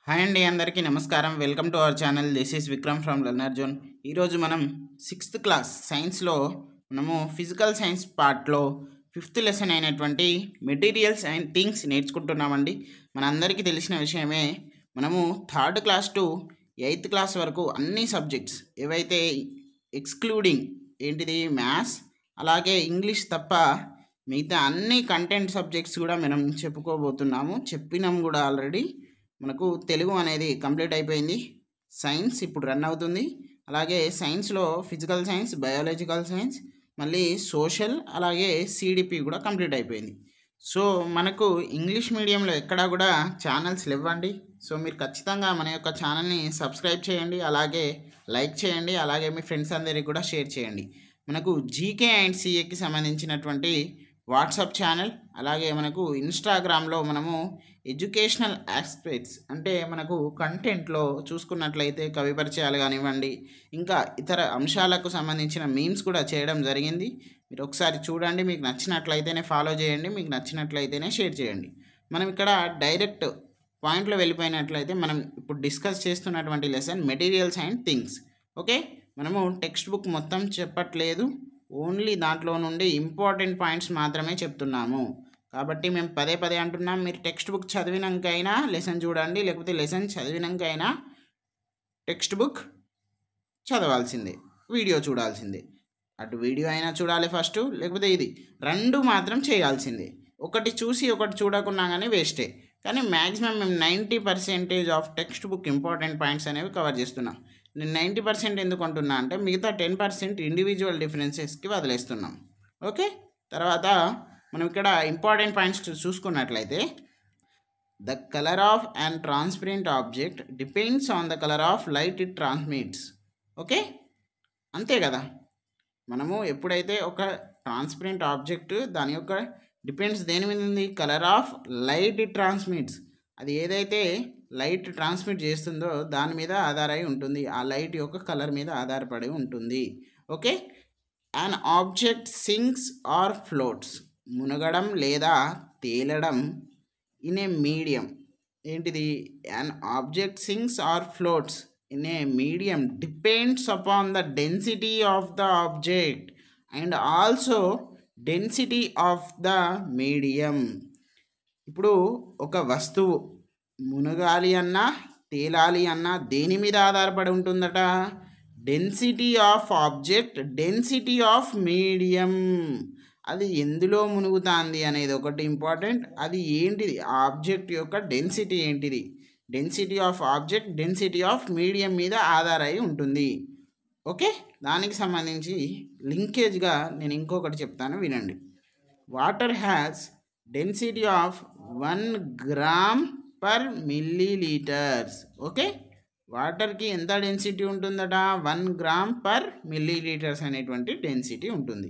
Hi అండి, అందరికీ నమస్కారం. Welcome to our channel. This is Vikram from learner zone. ఈరోజు మనం 6th క్లాస్ సైన్స్లో మనము ఫిజికల్ సైన్స్ పార్ట్లో 5th లెసన్ అయినటువంటి మెటీరియల్స్ అండ్ థింగ్స్ నేర్చుకుంటున్నామండి. మనందరికీ తెలిసిన విషయమే, మనము 3rd class to 8th class వరకు అన్ని సబ్జెక్ట్స్ ఏవైతే ఎక్స్క్లూడింగ్ మ్యాథ్స్ అలాగే ఇంగ్లీష్ తప్ప మిగతా అన్ని కంటెంట్ సబ్జెక్ట్స్ కూడా మనం చెప్పుకోబోతున్నాము. చెప్పినాం కూడా ఆల్రెడీ. మనకు తెలుగు అనేది కంప్లీట్ అయిపోయింది. సైన్స్ ఇప్పుడు రన్ అవుతుంది. అలాగే సైన్స్లో ఫిజికల్ సైన్స్, బయాలజికల్ సైన్స్, మళ్ళీ సోషల్, అలాగే సిడిపి కూడా కంప్లీట్ అయిపోయింది. సో మనకు ఇంగ్లీష్ మీడియంలో ఎక్కడా కూడా ఛానల్స్ లేవండి. సో మీరు ఖచ్చితంగా మన యొక్క ఛానల్ని సబ్స్క్రైబ్ చేయండి, అలాగే లైక్ చేయండి, అలాగే మీ ఫ్రెండ్స్ అందరికీ కూడా షేర్ చేయండి. మనకు జీకే అండ్ సిఏకి సంబంధించినటువంటి వాట్సాప్ ఛానల్, అలాగే మనకు ఇన్స్టాగ్రామ్లో మనము ఎడ్యుకేషనల్ ఆస్పెక్ట్స్ అంటే మనకు కంటెంట్లో చూసుకున్నట్లయితే కవి పరిచయాలు కానివ్వండి, ఇంకా ఇతర అంశాలకు సంబంధించిన మీమ్స్ కూడా చేయడం జరిగింది. మీరు ఒకసారి చూడండి, మీకు నచ్చినట్లయితేనే ఫాలో చేయండి, మీకు నచ్చినట్లయితేనే షేర్ చేయండి. మనం ఇక్కడ డైరెక్ట్ పాయింట్లో వెళ్ళిపోయినట్లయితే మనం ఇప్పుడు డిస్కస్ చేస్తున్నటువంటి lesson materials and things. Okay, మనము టెక్స్ట్ బుక్ మొత్తం చెప్పట్లేదు, ఓన్లీ దాంట్లో నుండి ఇంపార్టెంట్ పాయింట్స్ మాత్రమే చెప్తున్నాము. కాబట్టి మేము పదే పదే అంటున్నాం, మీరు టెక్స్ట్ బుక్ చదివినాకైనా లెసన్ చూడండి, లేకపోతే లెసన్ చదివినాకైనా టెక్స్ట్ బుక్ చదవాల్సిందే, వీడియో చూడాల్సిందే. అటు వీడియో అయినా చూడాలి ఫస్ట్, లేకపోతే ఇది రెండు మాత్రం చేయాల్సిందే. ఒకటి చూసి ఒకటి చూడకున్నా కానీ వేస్టే. కానీ మ్యాక్సిమం మేము 90% of text book important points అనేవి కవర్ చేస్తున్నాం. నేను 90% ఎందుకు అంటున్నా అంటే మిగతా 10% ఇండివిజువల్ డిఫరెన్సెస్కి వదిలేస్తున్నాం. ఓకే, తర్వాత మనం ఇక్కడ ఇంపార్టెంట్ పాయింట్స్ చూసుకున్నట్లయితే, the colour of and transparent object depends on the colour of light it transmits. Okay, అంతే కదా. మనము ఎప్పుడైతే ఒక ట్రాన్స్పరెంట్ ఆబ్జెక్ట్ దాని యొక్క డిపెండ్స్ దేని మీద ఉంది, colour of light it transmits. అది ఏదైతే లైట్ ట్రాన్స్మిట్ చేస్తుందో దాని మీద ఆధారపడి ఉంటుంది, ఆ లైట్ యొక్క కలర్ మీద ఆధారపడి ఉంటుంది. Okay, an object sinks or floats, మునగడం లేదా తేలడం ఇన్ ఏ మీడియం. ఏంటిది, an object sinks or floats in a medium depends upon the density of the object and also density of the medium. ఇప్పుడు ఒక వస్తువు మునగాలి అన్నా తేలాలి అన్నా దేని మీద ఆధారపడి ఉంటుందట, density of object, density of medium. అది ఎందులో మునుగుతుంది అనేది ఒకటి ఇంపార్టెంట్. అది ఏంటిది, ఆబ్జెక్ట్ యొక్క డెన్సిటీ ఏంటిది, density of object density of medium మీద ఆధారై ఉంటుంది. ఓకే, దానికి సంబంధించి లింకేజ్గా నేను ఇంకొకటి చెప్తాను, వినండి. Water has density of 1 gram per millilitres. Okay, వాటర్కి ఎంత డెన్సిటీ ఉంటుందట, 1 గ్రామ్ పర్ మిల్లీలీటర్స్ అనేటువంటి డెన్సిటీ ఉంటుంది.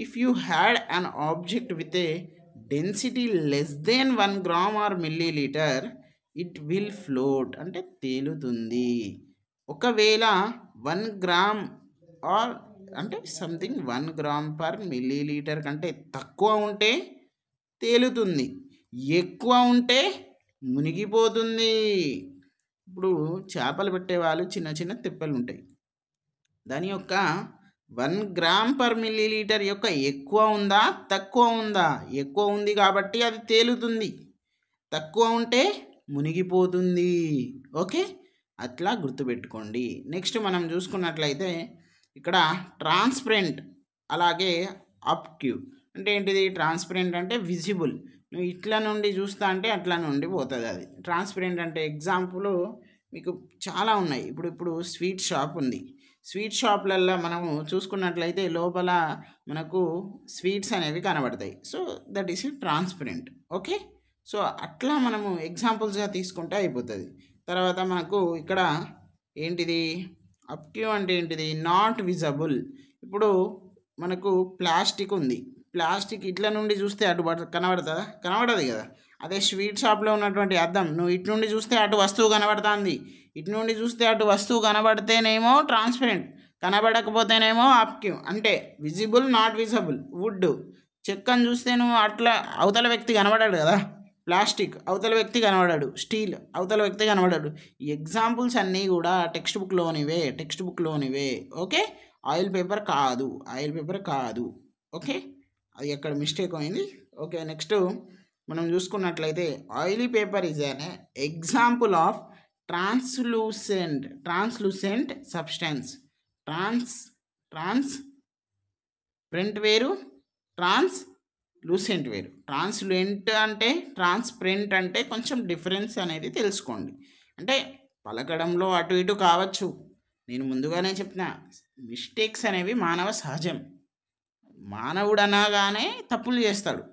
If you had an object with a density less than 1 gram or millilitre, it will float అంటే తేలుతుంది. ఒకవేళ 1 గ్రామ్ ఆర్ అంటే something 1 gram per millilitre కంటే తక్కువ ఉంటే తేలుతుంది, ఎక్కువ ఉంటే మునిగిపోతుంది. ఇప్పుడు చేపలు పెట్టేవాళ్ళు చిన్న చిన్న తిప్పలు ఉంటాయి, దాని యొక్క 1 గ్రామ్ పర్ మిల్లీలీటర్ యొక్క ఎక్కువ ఉందా తక్కువ ఉందా, ఎక్కువ ఉంది కాబట్టి అది తేలుతుంది, తక్కువ ఉంటే మునిగిపోతుంది. ఓకే, అట్లా గుర్తుపెట్టుకోండి. నెక్స్ట్ మనం చూసుకున్నట్లయితే ఇక్కడ ట్రాన్స్పరెంట్ అలాగే అబ్ట్యూవ్ అంటే ఏంటిది, ట్రాన్స్పరెంట్ అంటే విజిబుల్, నువ్వు ఇట్లా నుండి చూస్తా అంటే అట్లా నుండి పోతుంది అది. ట్రాన్స్పరెంట్ అంటే ఎగ్జాంపుల్ మీకు చాలా ఉన్నాయి. ఇప్పుడు స్వీట్ షాప్ ఉంది, స్వీట్ షాప్లల్లో మనము చూసుకున్నట్లయితే లోపల మనకు స్వీట్స్ అనేవి కనబడతాయి. So that is transparent. Okay, so అట్లా మనము ఎగ్జాంపుల్స్గా తీసుకుంటే అయిపోతుంది. తర్వాత మనకు ఇక్కడ ఏంటిది, అబ్ట్యూవ్ అంటే ఏంటిది, నాట్ విజబుల్. ఇప్పుడు మనకు ప్లాస్టిక్ ఉంది, ప్లాస్టిక్ ఇట్ల నుండి చూస్తే అటు కనబడుతుందా, కనబడదు కదా. అదే స్వీట్ షాప్లో ఉన్నటువంటి అద్దం, నువ్వు ఇటు నుండి చూస్తే అటు వస్తువు కనబడుతుంది, ఇటు నుండి చూస్తే అటు వస్తువు కనబడితేనేమో ట్రాన్స్పరెంట్, కనబడకపోతేనేమో అబ్ట్యూవ్ అంటే విజిబుల్ నాట్ విజబుల్. వుడ్ చెక్కని చూస్తే నువ్వు అట్లా అవతల వ్యక్తి కనబడాడు కదా, ప్లాస్టిక్ అవతల వ్యక్తి కనబడాడు, స్టీల్ అవతల వ్యక్తి కనబడాడు. ఈ ఎగ్జాంపుల్స్ అన్నీ కూడా టెక్స్ట్ బుక్లోనివే. ఓకే, ఆయిల్ పేపర్ కాదు. ఓకే, అది ఎక్కడ మిస్టేక్ అయింది. ఓకే, నెక్స్ట్ మనం చూసుకున్నట్లయితే oily paper is an example of translucent substance. Transparent వేరు, ట్రాన్స్లూసెంట్ వేరు. ట్రాన్స్లూసెంట్ అంటే ట్రాన్స్పరెంట్ అంటే కొంచెం డిఫరెన్స్ అనేది తెలుసుకోండి. అంటే పలకడంలో అటు ఇటు కావచ్చు. నేను ముందుగానే చెప్పిన మిస్టేక్స్ అనేవి మానవ సహజం. మానవుడు అనగానే తప్పులు చేస్తాడు.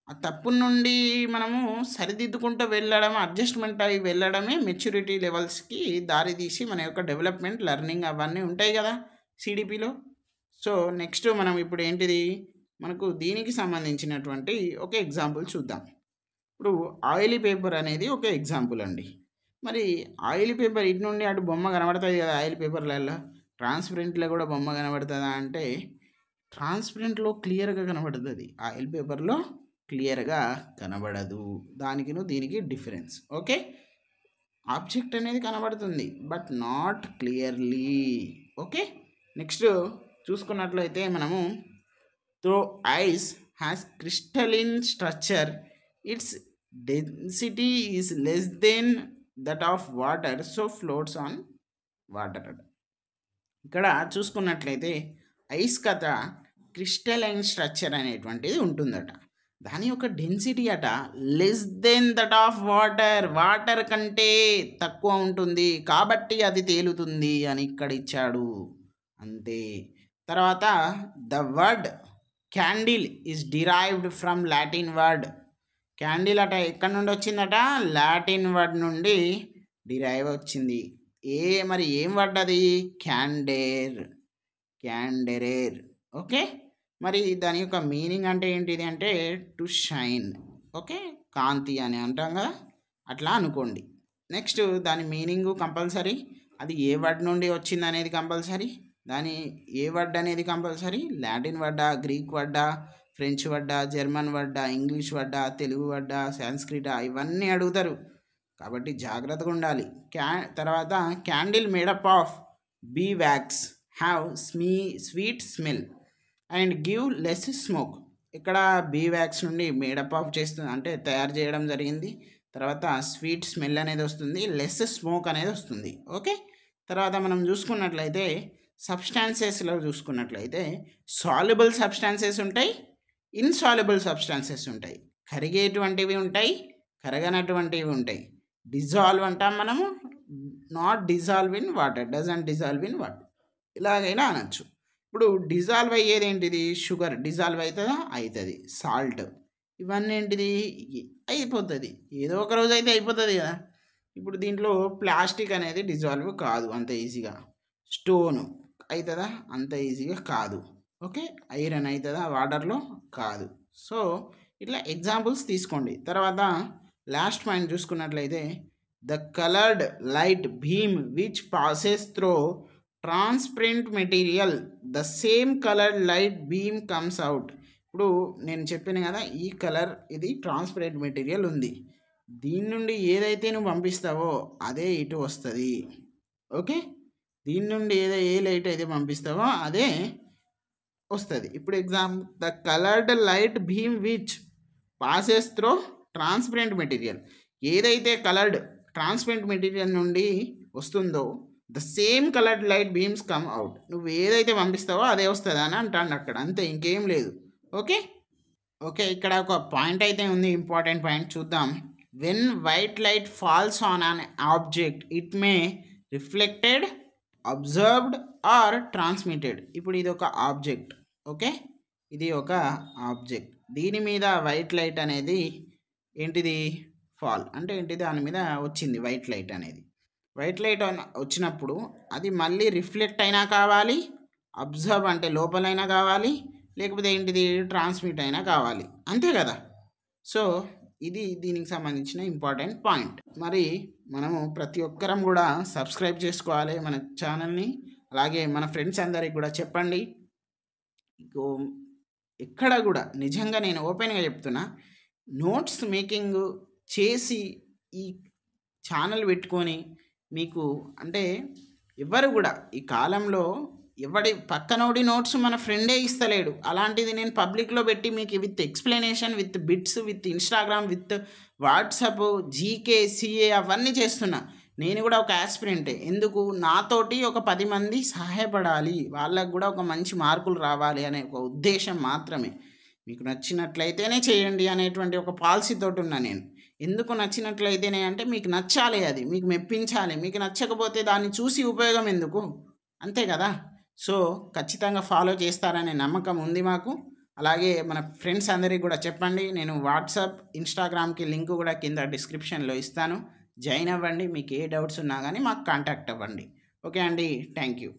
ఆ తప్పు నుండి మనము సరిదిద్దుకుంటూ వెళ్ళడం, అడ్జస్ట్మెంట్ అయ్యి వెళ్ళడమే మెచ్యూరిటీ లెవెల్స్కి దారి తీసి మన యొక్క డెవలప్మెంట్, లెర్నింగ్ అవన్నీ ఉంటాయి కదా సిడిపిలో. సో నెక్స్ట్ మనం ఇప్పుడు ఏంటిది, మనకు దీనికి సంబంధించినటువంటి ఒక ఎగ్జాంపుల్ చూద్దాం. ఇప్పుడు ఆయిలీ పేపర్ అనేది ఒక ఎగ్జాంపుల్ అండి. మరి ఆయిల్ పేపర్ ఇటు నుండి అటు బొమ్మ కనబడుతుంది కదా ఆయిల్ పేపర్లలో. ట్రాన్స్పరెంట్లో కూడా బొమ్మ కనబడుతుందా అంటే ట్రాన్స్పరెంట్లో క్లియర్గా కనబడుతుంది, ఆయిల్ పేపర్లో క్లియర్గా కనబడదు. దీనికి డిఫరెన్స్. ఓకే, ఆబ్జెక్ట్ అనేది కనబడుతుంది but not clearly. Okay, next చూసుకున్నట్లయితే మనము throw ice has crystalline structure, it's density is less than that of water, so floats on water. ఇక్కడ చూసుకున్నట్లయితే ఐస్ కథ క్రిస్టలైన్ స్ట్రక్చర్ అనేటువంటిది ఉంటుందట. దాని యొక్క డెన్సిటీ అట less than that of water కంటే తక్కువ ఉంటుంది, కాబట్టి అది తేలుతుంది అని ఇక్కడ ఇచ్చాడు అంతే. తర్వాత the word candle is derived from Latin word. Candle అట ఎక్కడి నుండి వచ్చిందట, లాటిన్ వర్డ్ నుండి డిరైవ్ వచ్చింది. మరి ఏం వర్డ్ అది, క్యాండెరేర్. ఓకే, మరి దాని యొక్క మీనింగ్ అంటే ఏంటిది అంటే టు షైన్. ఓకే, కాంతి అని అంటాం కదా, అట్లా అనుకోండి. నెక్స్ట్ దాని మీనింగు కంపల్సరీ, అది ఏ వర్డ్ నుండి వచ్చింది అనేది కంపల్సరీ, ఏ వర్డ్ అనేది కంపల్సరీ, లాటిన్ వర్డా, గ్రీక్ వర్డా, ఫ్రెంచ్ వర్డా, జర్మన్ వర్డా, ఇంగ్లీష్ వర్డా, తెలుగు వర్డా, సాంస్క్రిటా, ఇవన్నీ అడుగుతారు కాబట్టి జాగ్రత్తగా ఉండాలి. తర్వాత candle made up of bee wax have sweet smell and give less smoke. ఇక్కడ బీ వ్యాక్స్ నుండి మేడప్ ఆఫ్ చేస్తుంది అంటే తయారు చేయడం జరిగింది. తర్వాత స్వీట్ స్మెల్ అనేది వస్తుంది, లెస్ స్మోక్ అనేది వస్తుంది. ఓకే, తర్వాత మనం చూసుకున్నట్లయితే సబ్స్టాన్సెస్లో చూసుకున్నట్లయితే సాల్యుబుల్ సబ్స్టాన్సెస్ ఉంటాయి, ఇన్సాల్యుబుల్ సబ్స్టాన్సెస్ ఉంటాయి, కరిగేటువంటివి ఉంటాయి, కరగనటువంటివి ఉంటాయి. డిజాల్వ్ అంటాం మనము, not dissolve in water, doesn't dissolve in water, ఇలాగైనా అనొచ్చు. ఇప్పుడు డిజాల్వ్ అయ్యేది ఏంటిది, షుగర్ డిజాల్వ్ అవుతుందా, అవుతుంది. సాల్ట్, ఇవన్నీ ఏంటిది అయిపోతుంది, ఏదో ఒక రోజు అయితే అయిపోతుంది కదా. ఇప్పుడు దీంట్లో ప్లాస్టిక్ అనేది డిజాల్వ్ కాదు అంత ఈజీగా, స్టోన్ అవుతుందా అంత ఈజీగా కాదు. ఓకే, ఐరన్ అవుతుందా వాటర్లో, కాదు. సో ఇట్లా ఎగ్జాంపుల్స్ తీసుకోండి. తర్వాత లాస్ట్ పాయింట్ చూసుకున్నట్లయితే the coloured light beam which passes through transparent material, the same coloured light beam comes out. ఇప్పుడు నేను చెప్పాను కదా, ఈ కలర్ ఇది ట్రాన్స్పరెంట్ మెటీరియల్ ఉంది, దీని నుండి ఏదైతే నువ్వు పంపిస్తావో అదే ఇటు వస్తుంది. ఓకే, దీని నుండి ఏ లైట్ అయితే పంపిస్తావో అదే వస్తుంది. ఇప్పుడు the coloured light beam which passes through transparent material, ఏదైతే కలర్డ్ ట్రాన్స్పరెంట్ మెటీరియల్ నుండి వస్తుందో the same coloured light beams come out, నువ్వు ఏదైతే పంపిస్తావో అదే వస్తుంది అని అంటాను అక్కడ, అంతే, ఇంకేం లేదు. ఓకే, ఇక్కడ ఒక పాయింట్ అయితే ఉంది, ఇంపార్టెంట్ పాయింట్ చూద్దాం. When white light falls on an object it may reflected, absorbed or transmitted. ఇప్పుడు ఇది ఒక ఆబ్జెక్ట్. ఓకే, ఇది ఒక ఆబ్జెక్ట్, దీని మీద వైట్ లైట్ అనేది ఏంటిది, ఫాల్ అంటే ఏంటిది, దాని మీద వచ్చింది వైట్ లైట్ అనేది. వైట్ లైట్ వచ్చినప్పుడు అది మళ్ళీ రిఫ్లెక్ట్ అయినా కావాలి, అబ్జర్వ్ అంటే లోపలైనా కావాలి, లేకపోతే ఏంటిది ట్రాన్స్మిట్ అయినా కావాలి, అంతే కదా. సో ఇది దీనికి సంబంధించిన ఇంపార్టెంట్ పాయింట్. మరి మనము ప్రతి ఒక్కరం కూడా సబ్స్క్రైబ్ చేసుకోవాలి మన ఛానల్ని, అలాగే మన ఫ్రెండ్స్ అందరికి కూడా చెప్పండి. ఎక్కడ కూడా నిజంగా నేను ఓపెన్గా చెప్తున్నా, నోట్స్ మేకింగ్ చేసి ఈ ఛానల్ పెట్టుకొని మీకు అంటే ఎవరు కూడా ఈ కాలంలో ఎవడి పక్కనోడి నోట్స్ మన ఫ్రెండే ఇస్తలేడు. అలాంటిది నేను పబ్లిక్లో పెట్టి మీకు with explanation, with bits, with Instagram, with WhatsApp, GK, CA అవన్నీ చేస్తున్నా. నేను కూడా ఒక యాస్పిరెంటే. ఎందుకు నాతోటి ఒక 10 మంది సహాయపడాలి, వాళ్ళకు కూడా ఒక మంచి మార్కులు రావాలి అనే ఒక ఉద్దేశం మాత్రమే. మీకు నచ్చినట్లయితేనే చేయండి అనేటువంటి ఒక పాలసీతోటి ఉన్నా నేను. ఎందుకు నచ్చినట్లయితేనే అంటే మీకు నచ్చాలి, అది మీకు మెప్పించాలి. మీకు నచ్చకపోతే దాన్ని చూసి ఉపయోగం ఎందుకు, అంతే కదా. సో ఖచ్చితంగా ఫాలో చేస్తారనే నమ్మకం ఉంది మాకు. అలాగే మన ఫ్రెండ్స్ అందరికీ కూడా చెప్పండి. నేను వాట్సాప్, ఇన్స్టాగ్రామ్కి లింక్ కూడా కింద డిస్క్రిప్షన్లో ఇస్తాను. జాయిన్ అవ్వండి. మీకు ఏ డౌట్స్ ఉన్నా కానీ మాకు కాంటాక్ట్ అవ్వండి. ఓకే అండి, థ్యాంక్ యూ.